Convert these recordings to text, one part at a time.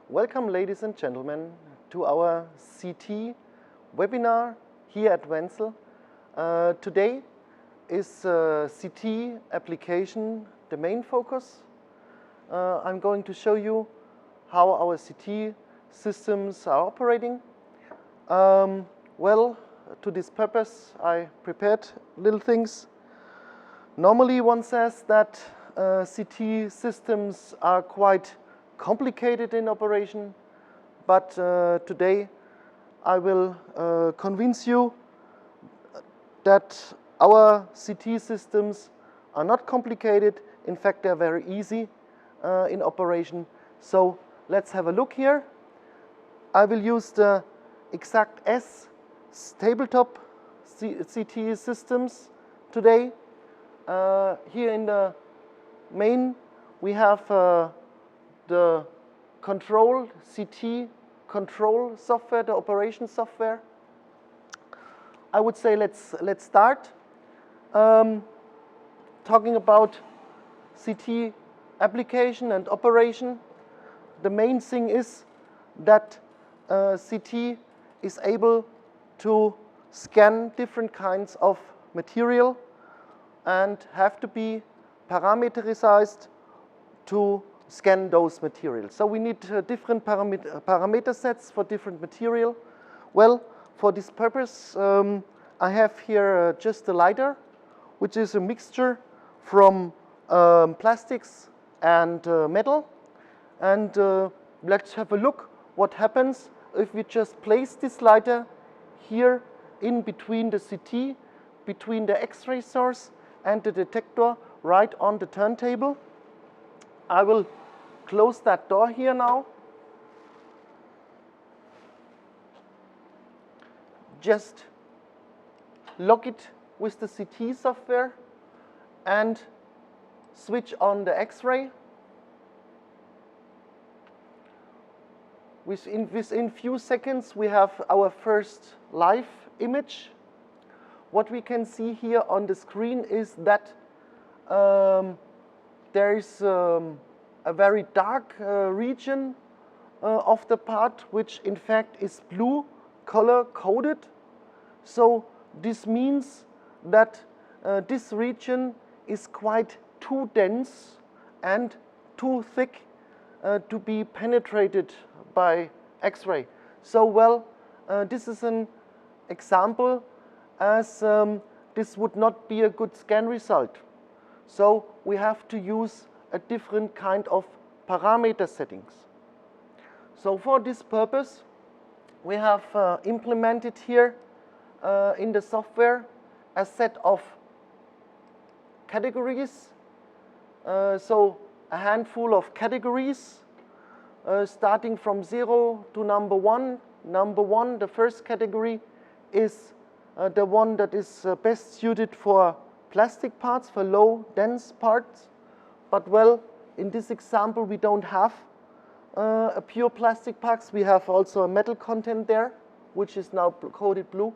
Welcome, ladies and gentlemen, to our CT webinar here at Wenzel. Today is CT application the main focus. I'm going to show you how our CT systems are operating. Well, to this purpose, I prepared little things. Normally, one says that CT systems are quite complicated in operation, but today I will convince you that our CT systems are not complicated. In fact, they're very easy in operation. So let's have a look here. I will use the exaCT tabletop CT systems today. Here in the main, we have the control CT control software, the operation software. I would say let's start talking about CT application and operation. The main thing is that CT is able to scan different kinds of material and have to be parameterized to scan those materials. So we need different parameter sets for different material. Well, for this purpose, I have here just a lidar, which is a mixture from plastics and metal. And let's have a look what happens if we just place this lidar here in between the CT, between the X-ray source and the detector right on the turntable. I will close that door here now. Just lock it with the CT software and switch on the X-ray. Within few seconds, we have our first live image. What we can see here on the screen is that there is a very dark region of the part, which in fact is blue color coded. So this means that this region is quite too dense and too thick to be penetrated by X-ray. So well, this is an example as this would not be a good scan result. So we have to use a different kind of parameter settings. So for this purpose, we have implemented here in the software a set of categories. So a handful of categories starting from 0 to number 1. Number 1, the first category, is the one that is best suited for plastic parts, for low dense parts. But well, in this example, we don't have a pure plastic parts. We have also a metal content there, which is now coded blue.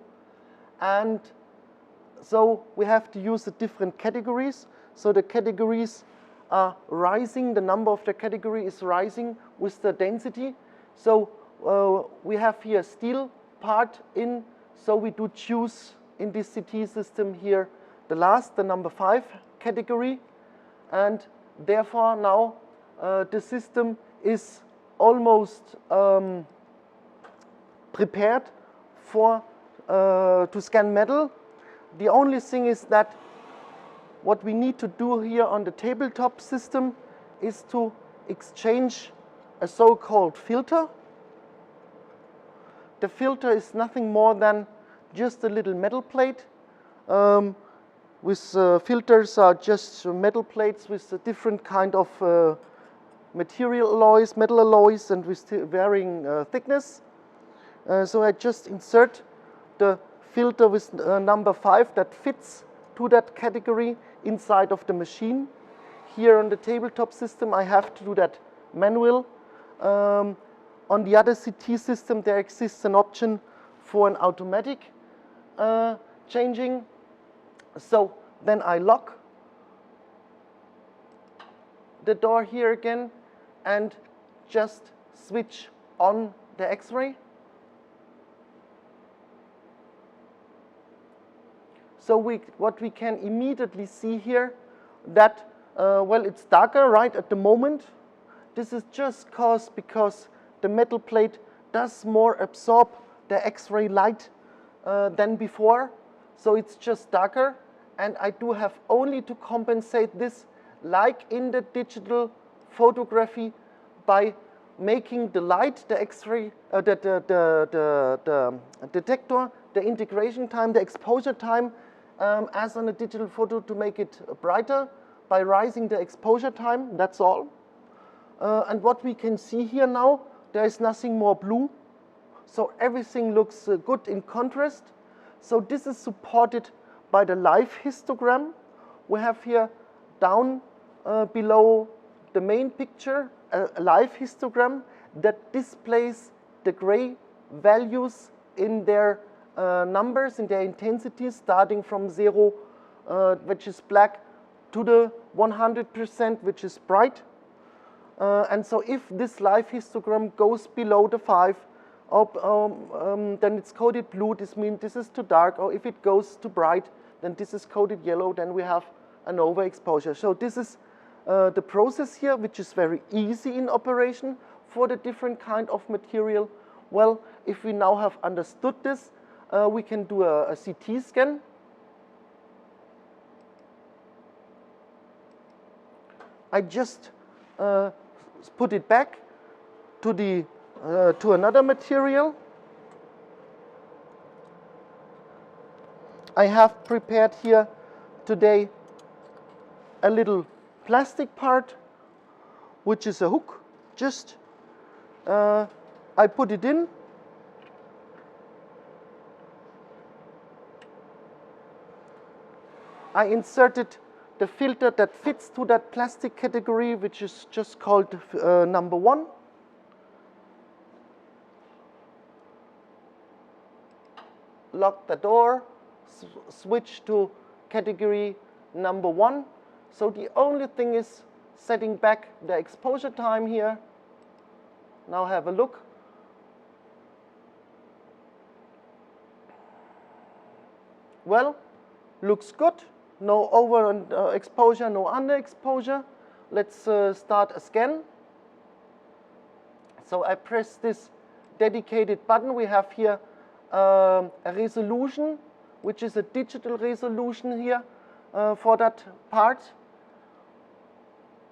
And so we have to use the different categories. So the categories are rising. The number of the category is rising with the density. So we have here steel part in. So we do choose in this CT system here the number 5 category. And therefore now the system is almost prepared for to scan metal. The only thing is that what we need to do here on the tabletop system is to exchange a so-called filter. The filter is nothing more than just a little metal plate. Filters are just metal plates with a different kind of material alloys, metal alloys, and with varying thickness. So I just insert the filter with number 5 that fits to that category inside of the machine. Here on the tabletop system, I have to do that manual. On the other CT system, there exists an option for an automatic changing. So then I lock the door here again and just switch on the X-ray. So what we can immediately see here, that, well, it's darker right at the moment. This is just because the metal plate does more absorb the X-ray light than before. So it's just darker, and I do have only to compensate this, like in the digital photography, by making the light, the X-ray, the detector, the integration time, the exposure time, as on a digital photo, to make it brighter by raising the exposure time. That's all. And what we can see here now, there is nothing more blue. So everything looks good in contrast. So this is supported by the live histogram. We have here down below the main picture a live histogram that displays the gray values in their numbers, in their intensities, starting from 0, which is black, to the 100%, which is bright. And so if this live histogram goes below the 5, then it's coded blue. This means this is too dark. Or if it goes too bright, then this is coded yellow. Then we have an overexposure. So this is the process here, which is very easy in operation for the different kind of material. Well, if we now have understood this, we can do a CT scan. I just put it back to another material. I have prepared here today a little plastic part, which is a hook. Just I put it in. I inserted the filter that fits to that plastic category, which is just called number 1. Lock the door, switch to category number 1. So the only thing is setting back the exposure time here. Now have a look. Well, looks good. No over exposure, no under exposure. Let's start a scan. So I press this dedicated button. We have here a resolution, which is a digital resolution here for that part.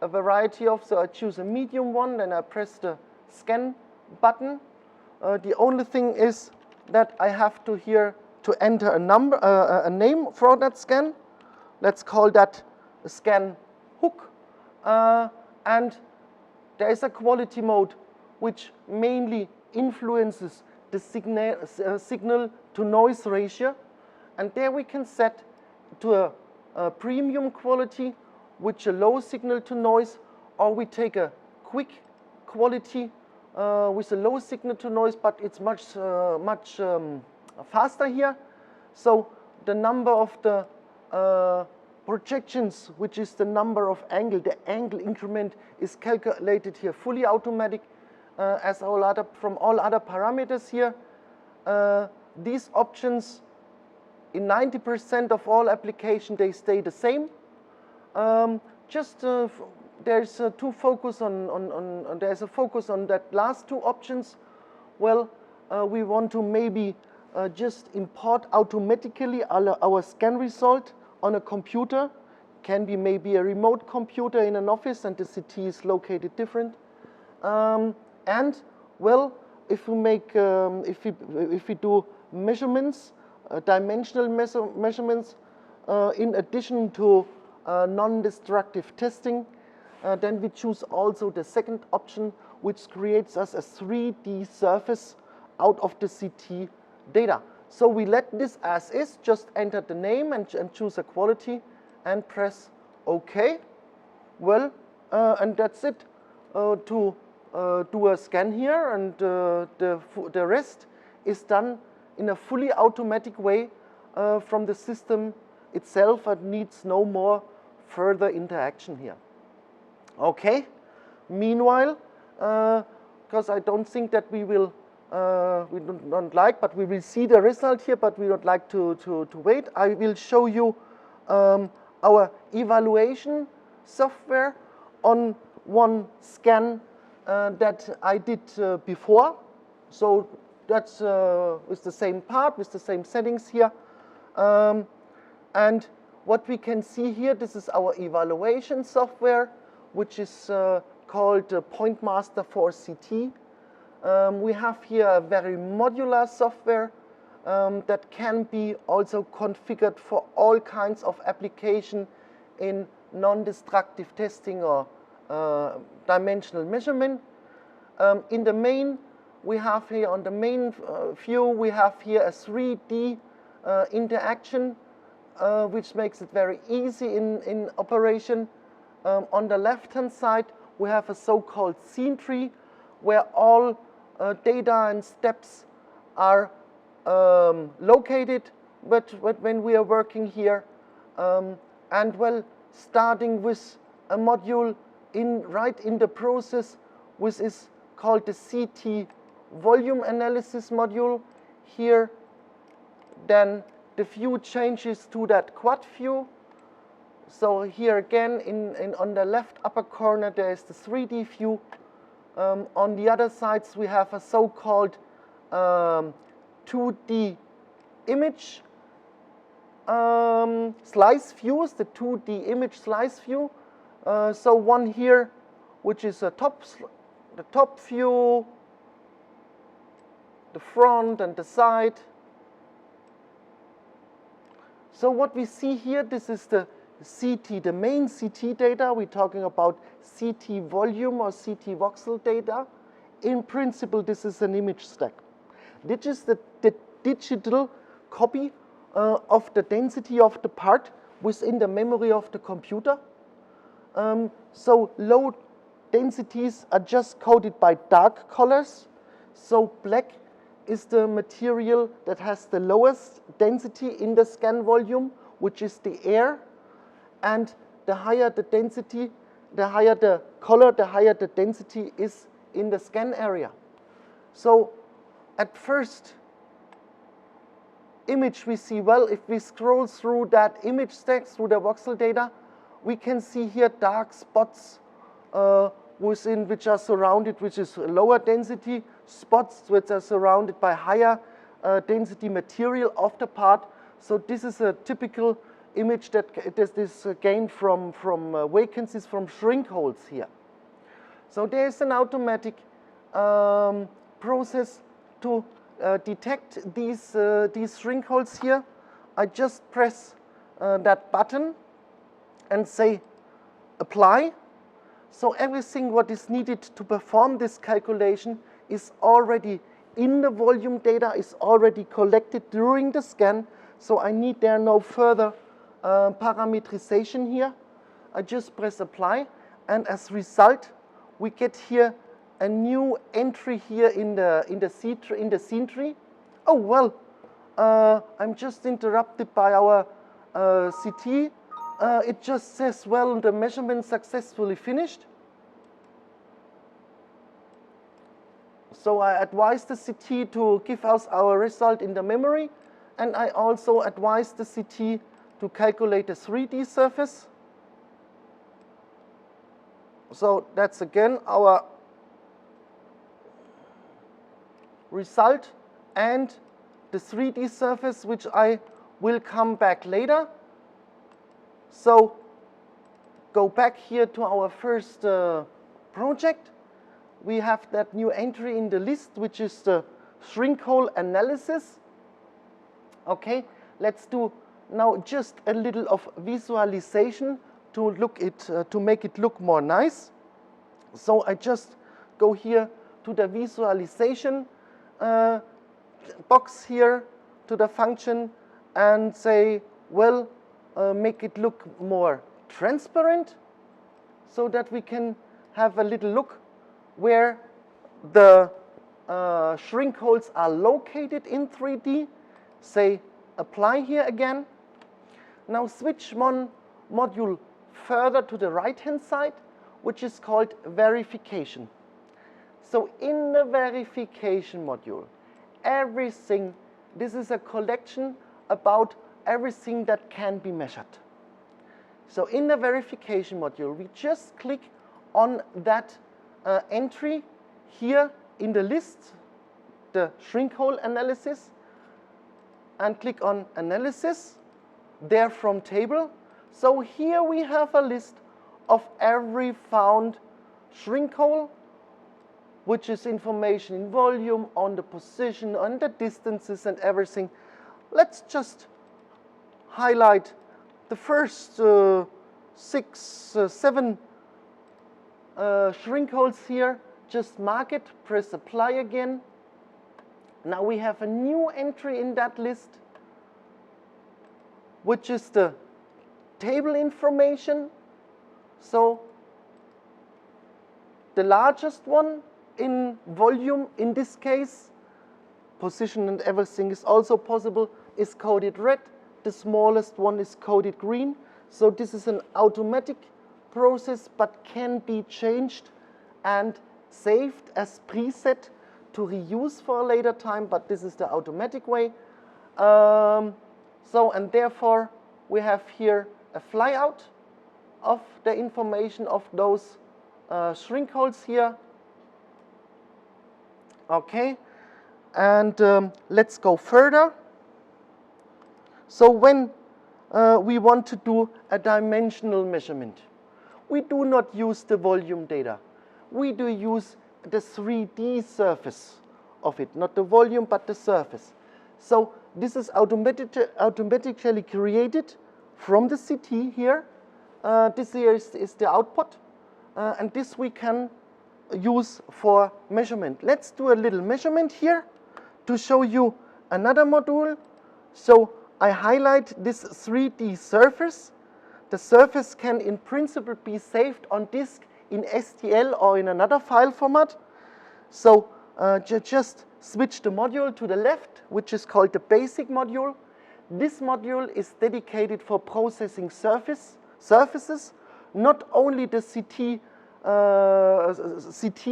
A variety of, so I choose a medium one, then I press the scan button. The only thing is that I have to here to enter a number, a name for that scan. Let's call that a scan hook. And there is a quality mode which mainly influences the signal to noise ratio. And there we can set to a premium quality, which a low signal to noise, or we take a quick quality with a low signal to noise, but it's much faster here. So the number of the projections, which is the number of angle, the angle increment is calculated here fully automatic as from all other parameters here. These options, in 90% of all applications, they stay the same. There's there's a focus on that last two options. Well, we want to maybe just import automatically our scan result on a computer. Can be maybe a remote computer in an office, and the CT is located different. And well, if we make if we do measurements, dimensional measurements, in addition to non-destructive testing, then we choose also the second option, which creates us a 3D surface out of the CT data. So we let this as is, just enter the name and choose a quality and press OK. Well, and that's it to do a scan here, and the rest is done in a fully automatic way from the system itself, and needs no more further interaction here. Okay. Meanwhile, because I don't think that we will, we don't like, but we will see the result here, but we don't like to wait. I will show you our evaluation software on one scan that I did before. So that's with the same part, with the same settings here. And what we can see here, this is our evaluation software, which is called PointMaster for CT. We have here a very modular software that can be also configured for all kinds of application in non-destructive testing or dimensional measurement. In the main, we have here on the main view, we have here a 3D interaction, which makes it very easy in operation. On the left-hand side, we have a so-called scene tree, where all data and steps are located, but when we are working here, and well, starting with a module right in the process, which is called the CT volume analysis module. Here, then the view changes to that quad view. So here again, on the left upper corner, there is the 3D view. On the other sides, we have a so-called 2D image slice views, the 2D image slice view. So one here, which is the top view, the front and the side. So what we see here, this is the CT, the main CT data. We're talking about CT volume or CT voxel data. In principle, this is an image stack. This is the digital copy of the density of the part within the memory of the computer. So low densities are just coded by dark colors. So black is the material that has the lowest density in the scan volume, which is the air. And the higher the density, the higher the color, the higher the density is in the scan area. So at first image we see, well, if we scroll through that image stack, through the voxel data, we can see here dark spots within which are surrounded, which is lower density, spots which are surrounded by higher density material of the part. So this is a typical image that is gained from vacancies, from shrink holes here. So there is an automatic process to detect these shrink holes here. I just press that button and say apply. So everything what is needed to perform this calculation is already in the volume data, is already collected during the scan. So I need there no further parameterization here. I just press apply, and as a result, we get here a new entry here in the scene tree. Oh well, I'm just interrupted by our CT. It just says, well, the measurement successfully finished. So I advise the CT to give us our result in the memory, and I also advise the CT to calculate the 3D surface. So that's again our result and the 3D surface, which I will come back later. So go back here to our first project. We have that new entry in the list, which is the shrink hole analysis. Okay, let's do now just a little of visualization to make it look more nice. So I just go here to the visualization box here, to the function, and say, well, make it look more transparent, so that we can have a little look where the shrink holes are located in 3D. Say apply here again. Now switch one module further to the right hand side, which is called verification. So in the verification module, everything, this is a collection about everything that can be measured. So in the verification module, we just click on that entry here in the list, the shrink hole analysis, and click on analysis, there from table. So here we have a list of every found shrink hole, which is information in volume, on the position, on the distances and everything. Let's just highlight the first 6, 7 shrink holes here. Just mark it, press apply again. Now we have a new entry in that list, which is the table information. So the largest one in volume, in this case, position and everything is also possible, is coded red. The smallest one is coded green. So this is an automatic process, but can be changed and saved as preset to reuse for a later time, but this is the automatic way. And therefore, we have here a flyout of the information of those shrink holes here. Okay, and let's go further. So when we want to do a dimensional measurement, we do not use the volume data. We do use the 3D surface of it, not the volume, but the surface. So this is automatically created from the CT here. This here is the output, and this we can use for measurement. Let's do a little measurement here to show you another module. So I highlight this 3D surface. The surface can in principle be saved on disk in STL or in another file format. So just switch the module to the left, which is called the basic module. This module is dedicated for processing surfaces, not only the CT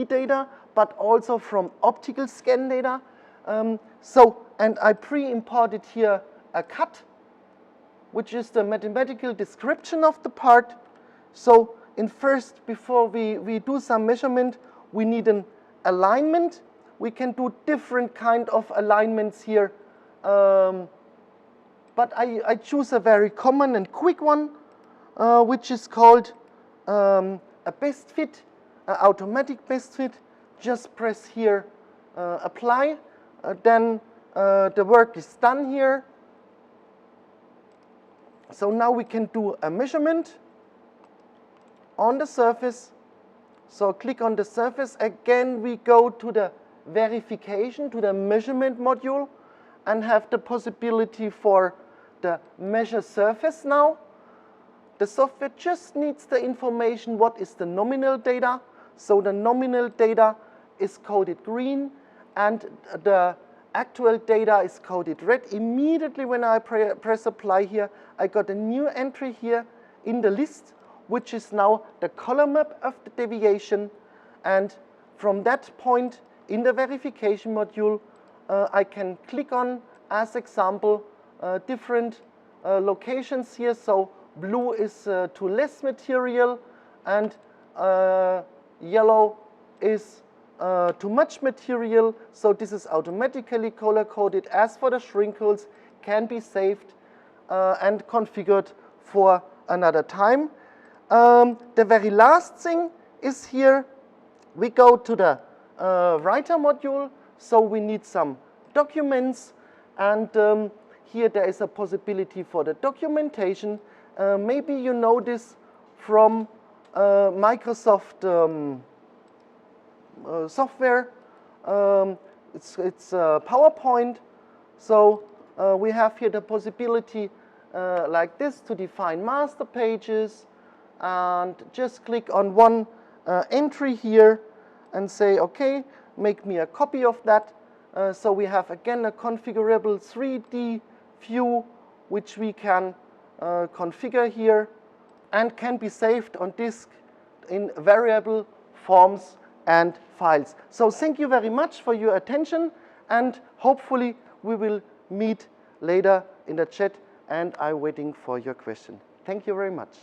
data, but also from optical scan data. And I pre-imported here a cut, which is the mathematical description of the part. So before we do some measurement, we need an alignment. We can do different kind of alignments here, but I choose a very common and quick one, which is called a best fit, automatic best fit. Just press here apply, then the work is done here. So now we can do a measurement on the surface. So click on the surface. Again, we go to the verification, to the measurement module, and have the possibility for the measure surface now. The software just needs the information, what is the nominal data. So the nominal data is coded green, and the actual data is coded red. Immediately when I press apply here, I got a new entry here in the list, which is now the column map of the deviation. And from that point in the verification module, I can click on, as example, different locations here. So blue is to less material, and yellow is too much material. So this is automatically color-coded. As for the shrink holes, can be saved and configured for another time. The very last thing is here, we go to the writer module. So we need some documents, and here there is a possibility for the documentation. Maybe you know this from Microsoft software. It's PowerPoint. So we have here the possibility like this to define master pages, and just click on one entry here and say, okay, make me a copy of that. So we have again a configurable 3D view, which we can configure here and can be saved on disk in variable forms and files. So thank you very much for your attention, and hopefully we will meet later in the chat, and I'm waiting for your question. Thank you very much.